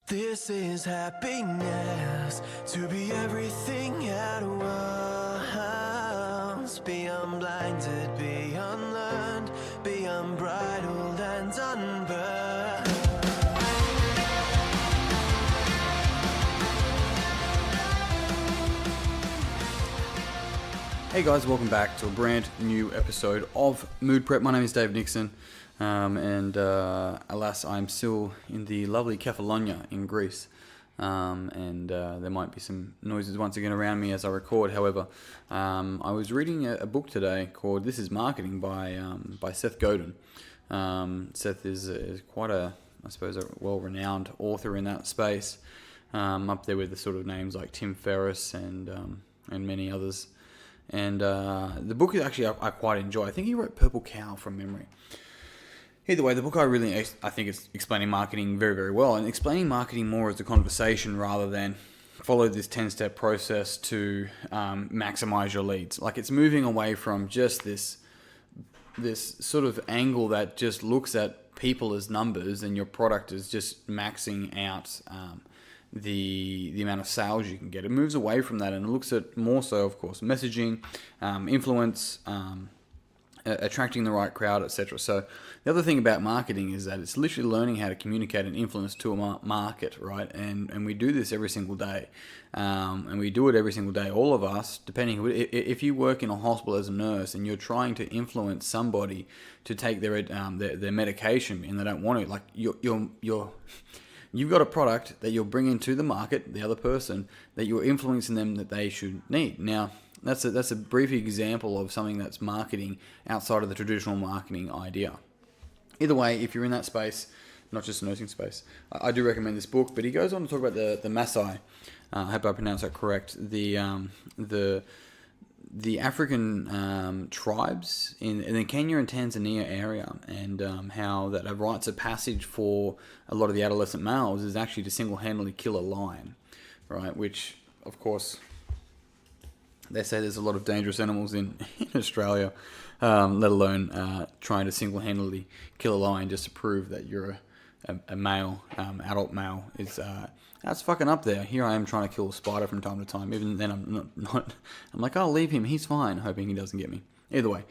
This is happiness, to be everything at once. Be unblinded, be unlearned, be unbridled and unburned. Hey guys, welcome back to a brand new episode of Mood Prep. My name is Dave Nixon, and alas, I'm still in the lovely Kefalonia in Greece, and there might be some noises once again around me as I record. However, I was reading a book today called "This Is Marketing" by Seth Godin. Seth is quite a well-renowned author in that space, up there with the sort of names like Tim Ferriss and many others. And the book is actually I quite enjoy. I think he wrote Purple Cow from memory. Either way, the book I think it's explaining marketing very, very well, and explaining marketing more as a conversation rather than follow this 10-step process to maximize your leads. Like, it's moving away from just this sort of angle that just looks at people as numbers and your product is just maxing out the amount of sales you can get. It moves away from that and it looks at more so, of course, messaging, influence, attracting the right crowd, etc. So the other thing about marketing is that it's literally learning how to communicate and influence to a market, right? And we do this every single day, and we do it every single day. All of us, depending, if you work in a hospital as a nurse and you're trying to influence somebody to take their medication and they don't want to, like you've got a product that you're bringing to the market, the other person, that you're influencing them that they should need. Now, that's a brief example of something that's marketing outside of the traditional marketing idea. Either way, if you're in that space, not just the nursing space, I do recommend this book. But he goes on to talk about the Maasai. I hope I pronounced that correct. The African tribes in the Kenya and Tanzania area, and how that a rites of passage for a lot of the adolescent males is actually to single-handedly kill a lion, right? Which, of course, they say there's a lot of dangerous animals in Australia, let alone trying to single-handedly kill a lion just to prove that you're a male, adult male is... That's fucking up there. Here I am trying to kill a spider from time to time. Even then, I'm not. I'm like, I'll leave him. He's fine, hoping he doesn't get me. Either way,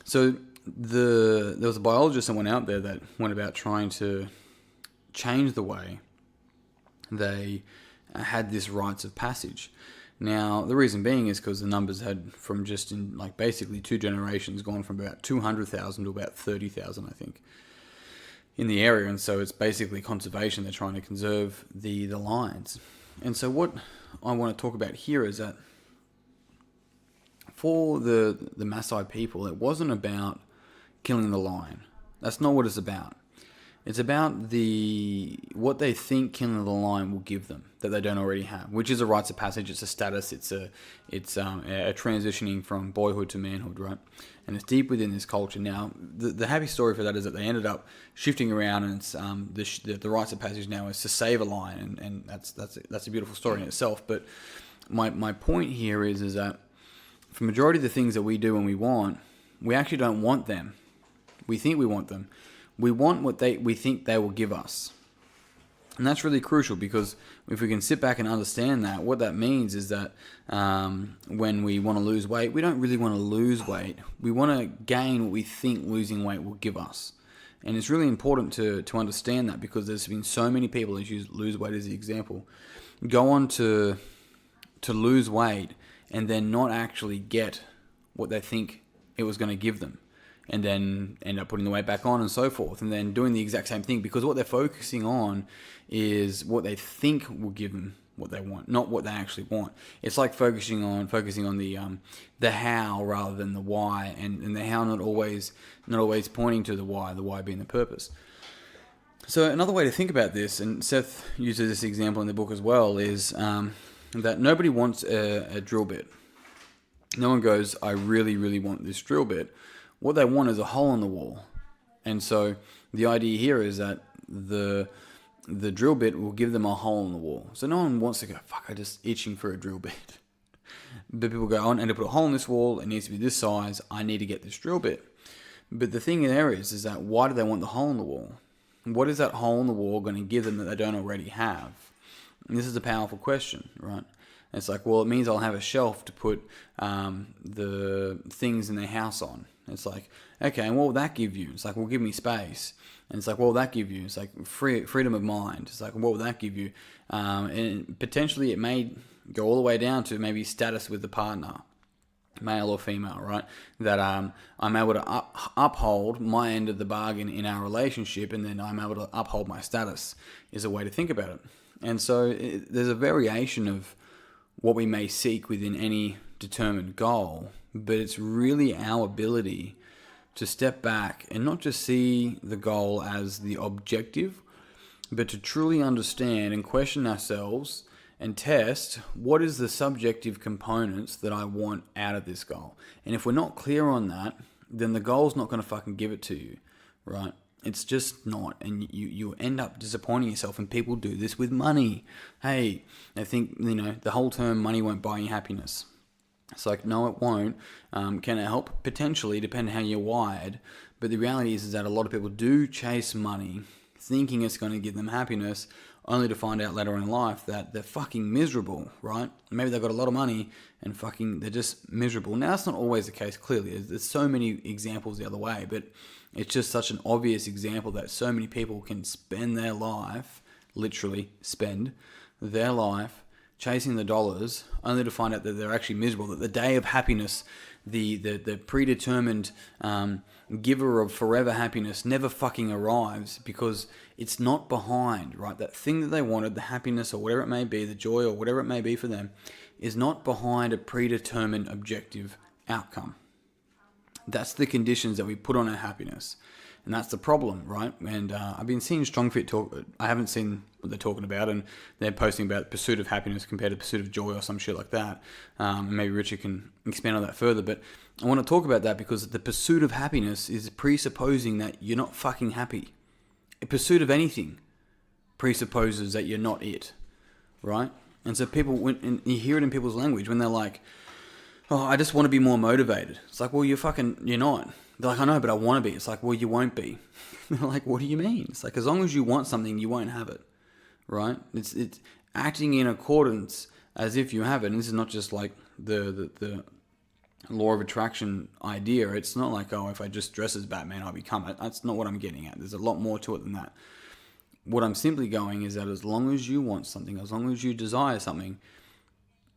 so there was a biologist that went out there that went about trying to change the way they had this rites of passage. Now, the reason being is because the numbers had, from just in like basically 2 generations, gone from about 200,000 to about 30,000, I think, in the area. And so it's basically conservation. They're trying to conserve the lions. And so what I want to talk about here is that for the Maasai people, it wasn't about killing the lion. That's not what it's about. It's about what they think killing the lion will give them that they don't already have, which is a rites of passage. It's a status. It's a transitioning from boyhood to manhood, right? And it's deep within this culture. Now, the happy story for that is that they ended up shifting around, and it's the rites of passage now is to save a lion, and that's a beautiful story in itself. But my point here is that for majority of the things that we do and we actually don't want them. We think we want them. We want what we think they will give us. And that's really crucial, because if we can sit back and understand that, what that means is that when we want to lose weight, we don't really want to lose weight. We want to gain what we think losing weight will give us. And it's really important to understand that, because there's been so many people, let's use lose weight as the example, go on to lose weight and then not actually get what they think it was going to give them, and then end up putting the weight back on and so forth, and then doing the exact same thing, because what they're focusing on is what they think will give them what they want, not what they actually want. It's like focusing on the how rather than the why, and the how not always pointing to the why being the purpose. So another way to think about this, and Seth uses this example in the book as well, is that nobody wants a drill bit. No one goes, I really, really want this drill bit. What they want is a hole in the wall. And so the idea here is that the drill bit will give them a hole in the wall. So no one wants to go, fuck, I'm just itching for a drill bit. But people go, I need to put a hole in this wall. It needs to be this size. I need to get this drill bit. But the thing there is that why do they want the hole in the wall? what is that hole in the wall going to give them that they don't already have? And this is a powerful question, right? And it's like, well, it means I'll have a shelf to put the things in their house on. It's like, okay, and what will that give you? It's like, well, give me space. And it's like, what will that give you? It's like freedom of mind. It's like, what will that give you? And potentially it may go all the way down to maybe status with the partner, male or female, right? That I'm able to uphold my end of the bargain in our relationship, and then I'm able to uphold my status is a way to think about it. And so there's a variation of what we may seek within any determined goal, but it's really our ability to step back and not just see the goal as the objective, but to truly understand and question ourselves and test what is the subjective components that I want out of this goal. And if we're not clear on that, then the goal's not going to fucking give it to you, right? It's just not. And you end up disappointing yourself. And people do this with money. Hey, they think, the whole term money won't buy you happiness. It's like, no, it won't. Can it help? Potentially, depending on how you're wired. But the reality is that a lot of people do chase money thinking it's going to give them happiness, only to find out later in life that they're fucking miserable, right? Maybe they've got a lot of money and they're just miserable. Now, that's not always the case, clearly. There's so many examples the other way, but it's just such an obvious example that so many people can spend their life, literally spend their life chasing the dollars, only to find out that they're actually miserable, that the day of happiness, the predetermined giver of forever happiness never fucking arrives, because it's not behind, right? That thing that they wanted, the happiness or whatever it may be, the joy or whatever it may be for them, is not behind a predetermined objective outcome. That's the conditions that we put on our happiness. And that's the problem, right? And I've been seeing StrongFit talk. I haven't seen what they're talking about, and they're posting about pursuit of happiness compared to pursuit of joy or some shit like that. Maybe Richard can expand on that further. But I want to talk about that because the pursuit of happiness is presupposing that you're not fucking happy. A pursuit of anything presupposes that you're not it, right? And so and you hear it in people's language when they're like, oh, I just want to be more motivated. It's like, well, you're not. They're like, I know, but I want to be. It's like, well, you won't be. They're like, what do you mean? It's like, as long as you want something, you won't have it, right? It's acting in accordance as if you have it. And this is not just like the law of attraction idea. It's not like, oh, if I just dress as Batman, I'll become it. That's not what I'm getting at. There's a lot more to it than that. What I'm simply going is that as long as you want something, as long as you desire something,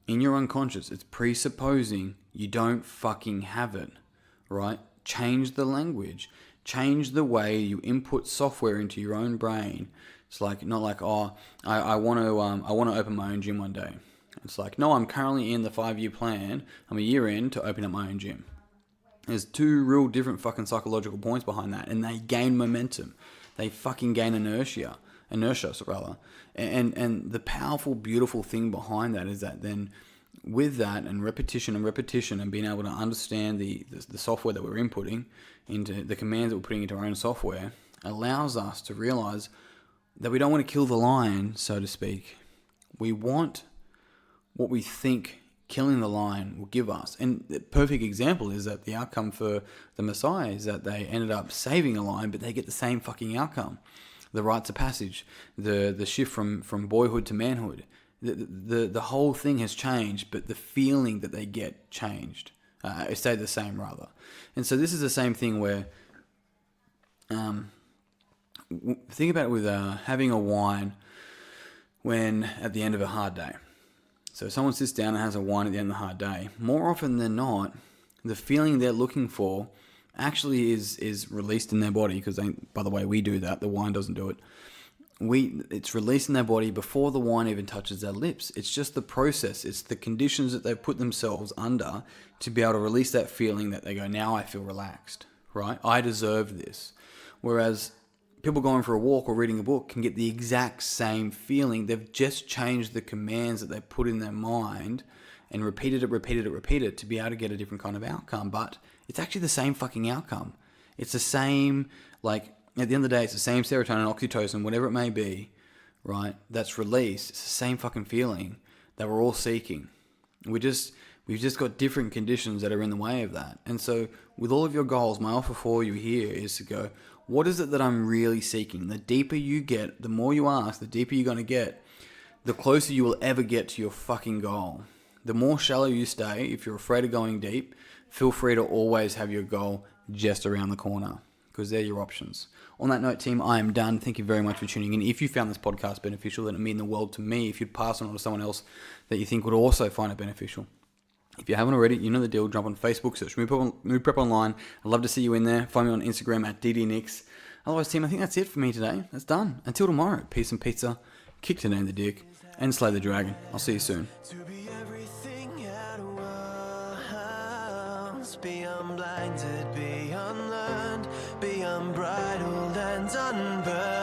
in your unconscious, it's presupposing you don't fucking have it, right? Change the language. Change the way you input software into your own brain. It's like, not like, oh, I want to open my own gym one day. It's like, no, I'm currently in the 5-year plan. I'm a year in to open up my own gym. There's two real different fucking psychological points behind that, and they gain momentum. They fucking gain inertia, rather. And the powerful, beautiful thing behind that is that then with that and repetition and being able to understand the software that we're inputting into the commands that we're putting into our own software allows us to realize that we don't want to kill the lion, so to speak. We want what we think killing the lion will give us. And the perfect example is that the outcome for the Messiah is that they ended up saving a lion, but they get the same fucking outcome. The rites of passage, the shift from boyhood to manhood. The whole thing has changed, but the feeling that they get changed. It stayed the same, rather. And so this is the same thing where, think about it with having a wine when at the end of a hard day. So someone sits down and has a wine at the end of the hard day. More often than not, the feeling they're looking for actually is released in their body, because by the way, we do that. The wine doesn't do it. It's released in their body before the wine even touches their lips. It's just the process. It's the conditions that they've put themselves under to be able to release that feeling that they go, now I feel relaxed, right? I deserve this. Whereas people going for a walk or reading a book can get the exact same feeling. They've just changed the commands that they put in their mind and repeated it to be able to get a different kind of outcome. But it's actually the same fucking outcome. It's the same, like, at the end of the day, it's the same serotonin, oxytocin, whatever it may be, right, that's released. It's the same fucking feeling that we're all seeking. We've just got different conditions that are in the way of that. And so with all of your goals, my offer for you here is to go, What is it that I'm really seeking? The deeper you get, the more you ask, the deeper you're going to get, the closer you will ever get to your fucking goal. The more shallow you stay, if you're afraid of going deep, feel free to always have your goal just around the corner, because they're your options. On that note, team, I am done. Thank you very much for tuning in. If you found this podcast beneficial, then it would mean the world to me if you'd pass it on to someone else that you think would also find it beneficial. If you haven't already, you know the deal. Jump on Facebook, search Mood Prep Online. I'd love to see you in there. Find me on Instagram at DDNix. Otherwise, team, I think that's it for me today. That's done. Until tomorrow, peace and pizza, kick to name the dick, and slay the dragon. I'll see you soon. to be everything at once. Be unblinded, be unlearned, be unbridled and unburned.